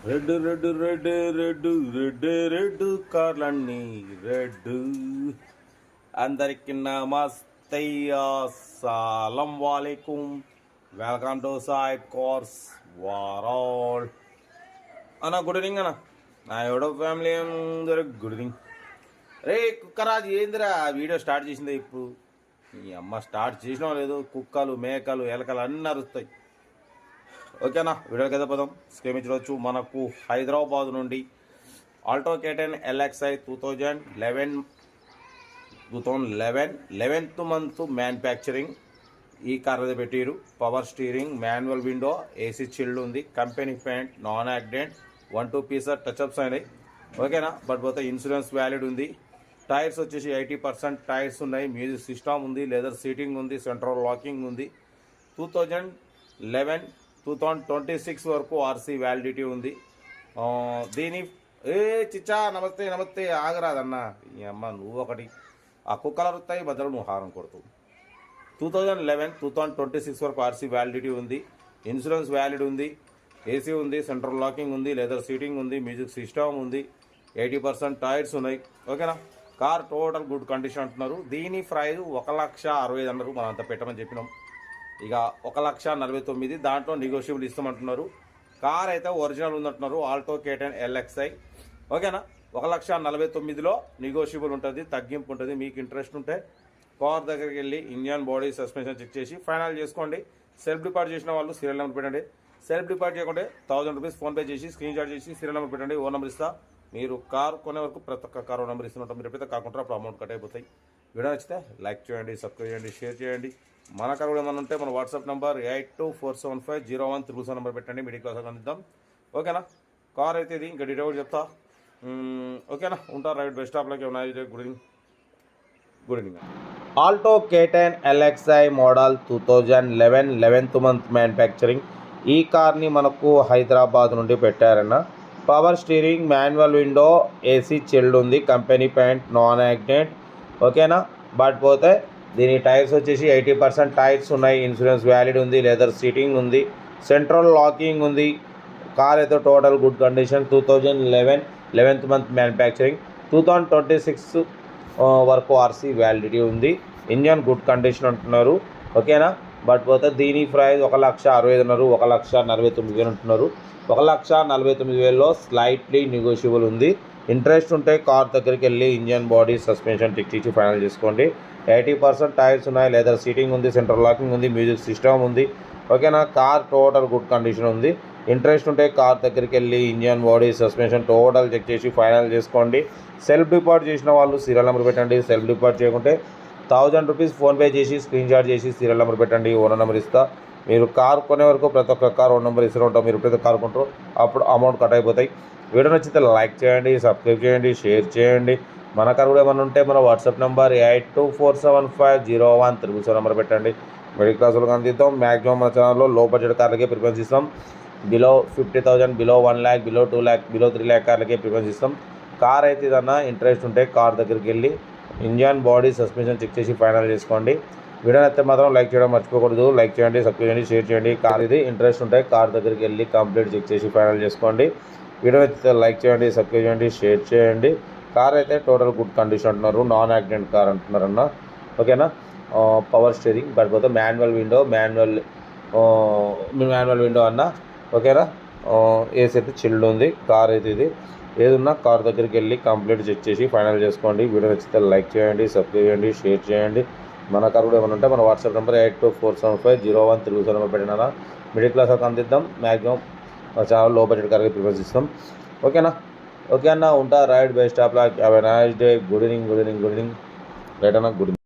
Red red red red red red కార్లన్నీ red. అందరికి నమస్తే, అస్సలం వాలేకుం. వెల్కమ్ టు సైడ్ కోర్స్ వారాల్ అన్న. గుడ్ ఈవినింగ్ అన్న. నా ఎవడో ఫ్యామిలీ అందరూ గుడ్ ఈవినింగ్. రే కుక్కరాజు ఏందిరా వీడియో స్టార్ట్ చేసిందే ఇప్పుడు? ఈ అమ్మ స్టార్ట్ చేసినా లేదు, కుక్కలు మేకలు ఎలకలు అన్నీ అరుస్తాయి. ఓకేనా, వీడియోకి అయితే పదం స్కేమ్ చూడవచ్చు. మనకు హైదరాబాద్ నుండి Alto K10 LXi 11th month manufacturing. ఈ కార్ అయితే పెట్టిరు. Power steering, manual window, AC chilled ఉంది, company paint, non accident, 1-2 పీసర్ touch-ups అయినాయి. ఓకేనా, బట్ పోతే ఇన్సూరెన్స్ వ్యాలిడ్ ఉంది. టైర్స్ వచ్చేసి 80% టైర్స్ ఉన్నాయి. మ్యూజిక్ సిస్టమ్ ఉంది, లెదర్ సీటింగ్ ఉంది, సెంట్రల్ లాకింగ్ ఉంది. 2026 వరకు ఆర్సీ వ్యాలిడిటీ ఉంది. దీని చిచ్చా నమస్తే నమస్తే ఆగరాదన్నా. ఈ అమ్మ నువ్వు ఒకటి ఆ కుక్కలు అరుతాయి, మధ్యలో నువ్వు హారం కొడుతూ. 2026 వరకు ఆర్సీ వ్యాలిడిటీ ఉంది. ఇన్సూరెన్స్ వ్యాలిడ్ ఉంది, ఏసీ ఉంది, సెంట్రల్ లాకింగ్ ఉంది, లెదర్ సీటింగ్ ఉంది, మ్యూజిక్ సిస్టమ్ ఉంది, 80% టైర్స్ ఉన్నాయి. ఓకేనా, కార్ టోటల్ గుడ్ కండిషన్ అంటున్నారు. దీని ప్రైస్ 1,60,000 అన్నారు. మనం అంత పెట్టమని చెప్పినాం. ఇక 1,49,000 దాంట్లో నెగోషియబుల్ ఇస్తామంటున్నారు. కార్ అయితే ఒరిజినల్ ఉందంటున్నారు, ఆల్టో K10 LXi. ఓకేనా, 1,49,000లో నెగోషియబుల్ ఉంటుంది, తగ్గింపు ఉంటుంది. మీకు ఇంట్రెస్ట్ ఉంటే కార్ దగ్గరికి వెళ్ళి ఇంజన్, బాడీ, సస్పెన్షన్ చెక్ చేసి ఫైనల్ చేసుకోండి. సెల్ఫ్ డిపార్ట్ చేసిన వాళ్ళు సీరియల్ నెంబర్ పెట్టండి. సెల్ఫ్ డిపార్ట్ చేయకుంటే 1000 రూపీస్ ఫోన్పే చేసి స్క్రీన్ షాట్ చేసి సీరియల్ నెంబర్ పెట్టండి. ఓ నెంబర్ ఇస్తా. మీరు కార్ కొనే వరకు ప్రతి ఒక్క కార్ నెంబర్ ఇస్తున్నట్టు. మీరు ఎప్పుడైతే కాకుండా అప్పుడు అమౌంట్ కట్ అయిపోతాయి. వీడియో నచ్చితే లైక్ చేయండి, సబ్స్క్రైబ్ చేయండి, షేర్ చేయండి. మన కార్ కూడా ఏమైనా ఉంటే మన వాట్సాప్ నెంబర్ 82475013 నెంబర్ పెట్టండి. మిడిల్ క్లాస్ అందిద్దాం. ఓకేనా, కార్ అయితే ఇది. ఇంకా డీటెయిల్ కూడా చెప్తా. ఓకేనా, ఉంటారు. రైట్ బెస్ట్ స్టాప్లోకి ఉన్నాయి. Good evening. Good evening. Alto K10 LXi model 2011 11th month manufacturing. ఈ కార్ని మనకు హైదరాబాద్ నుండి పెట్టారన్న. Power steering, manual window, AC chilled ఉంది, కంపెనీ పెయింట్, నాన్ యాక్సిడెంట్. ఓకేనా, బట్ పోతే దీని టైర్స్ వచ్చేసి 80% టైర్స్ ఉన్నాయి. ఇన్సూరెన్స్ వ్యాలిడ్ ఉంది, లెదర్ సీటింగ్ ఉంది, సెంట్రల్ లాకింగ్ ఉంది. కార్ అయితే total good condition. 2011 11th month manufacturing. 2026 వరకు ఆర్సీ వ్యాలిడిటీ ఉంది. ఇంజన్ గుడ్ కండిషన్ అంటున్నారు. ఓకేనా, బట్ పోతే దీని ప్రైస్ 1,60,000 అన్నారు. 1,49,000 అంటున్నారు. 1,49,000లో స్లైట్లీ నెగోషియబుల్ ఉంది. ఇంట్రెస్ట్ ఉంటే కార్ దగ్గరికి వెళ్ళి ఇంజన్, బాడీ, సస్పెన్షన్ టిక్ ఇచ్చి ఫైనల్ చేసుకోండి. 80% టైర్స్ ఉన్నాయి, లెదర్ సీటింగ్ ఉంది, సెంట్రల్ లాకింగ్ ఉంది, మ్యూజిక్ సిస్టమ్ ఉంది. ఓకేనా, కార్ టోటల్ గుడ్ కండిషన్ ఉంది. ఇంట్రెస్ట్ ఉంటే కార్ దగ్గరికి వెళ్ళి engine, body, suspension total check చేసి ఫైనల్ చేసుకోండి. సెల్ఫ్ డిపార్ట్ చేసిన వాళ్ళు సీరియల్ నెంబర్ పెట్టండి. సెల్ఫ్ డిపార్ట్ చేయకుంటే 1000 రూపీస్ ఫోన్పే చేసి స్క్రీన్ షాట్ చేసి సీరియల్ నెంబర్ పెట్టండి. ఓనర్ నెంబర్ ఇస్తా. మీరు కార్ కొనే వరకు ప్రతి ఒక్క కార్ ఓన్ నెంబర్ ఇస్తూ ఉంటాం. మీరు ఎప్పుడైతే కార్ కొంటారో అప్పుడు అమౌంట్ కట్ అయిపోతాయి. వీడియో నచ్చితే లైక్ చేయండి, సబ్స్క్రైబ్ చేయండి, షేర్ చేయండి. మన కార్ కూడా ఏమైనా ఉంటే మన వాట్సాప్ నెంబర్ 82475013 నెంబర్ పెట్టండి. మిడిల్ క్లాస్ వాళ్ళకి అందిద్దాం. మ్యాక్సిమం మన ఛానల్లో లో బడ్జెట్ కార్లకే ప్రిఫరెన్స్ ఇస్తాం. Below 50,000, below 1 lakh, below 2 lakh, below 3 lakh కార్లకే ప్రిఫరెన్స్ ఇస్తాం. కార్ అయితే ఏదన్నా ఇంట్రెస్ట్ ఉంటే కార్ దగ్గరికి వెళ్ళి ఇంజన్, బాడీ, సస్పెన్షన్ చెక్ చేసి ఫైనల్ చేసుకోండి. వీడియో అయితే మాత్రం లైక్ చేయడం మర్చిపోకూడదు. లైక్ చేయండి, సబ్స్క్రైబ్ చేయండి, షేర్ చేయండి. కార్ ఇది ఇంట్రెస్ట్ ఉంటే కార్ దగ్గరికి వెళ్ళి కంప్లీట్ చెక్ చేసి ఫైనల్ చేసుకోండి. వీడియో అయితే లైక్ చేయండి, సబ్స్క్రైబ్ చేయండి, షేర్ చేయండి. కార్ అయితే టోటల్ గుడ్ కండిషన్ అంటున్నారు. నాన్ యాక్సిడెంట్ కార్ అంటున్నారన్న. ఓకేనా, పవర్ స్టీరింగ్, బట్ పోతే మాన్యువల్ విండో అన్న. ఓకేనా, ఏసీ అయితే చిల్డ్ ఉంది. కార్ అయితే ఇది. ఏదున్నా కార్ దగ్గరికి వెళ్ళి కంప్లీట్ చెక్ చేసి ఫైనల్ చేసుకోండి. వీడియో నచ్చితే లైక్ చేయండి, సబ్స్క్రైబ్ చేయండి, షేర్ చేయండి. మన కార్ కూడా ఏమైనా ఉంటే మన వాట్సాప్ నెంబర్ 82475013 నెంబర్ పెట్టినా. మిడిల్ క్లాస్ అయితే అందిద్దాం. మ్యాక్సిమం చాలా లో బడ్జెట్ కార్కి ప్రిఫరెన్స్ ఇస్తాం. ఓకేనా, ఓకే అన్న, ఉంటా. రైట్ బై స్టాప్ లాక్. Have a nice day. Good evening. Right అన్న, గుడ్ ఈవినింగ్.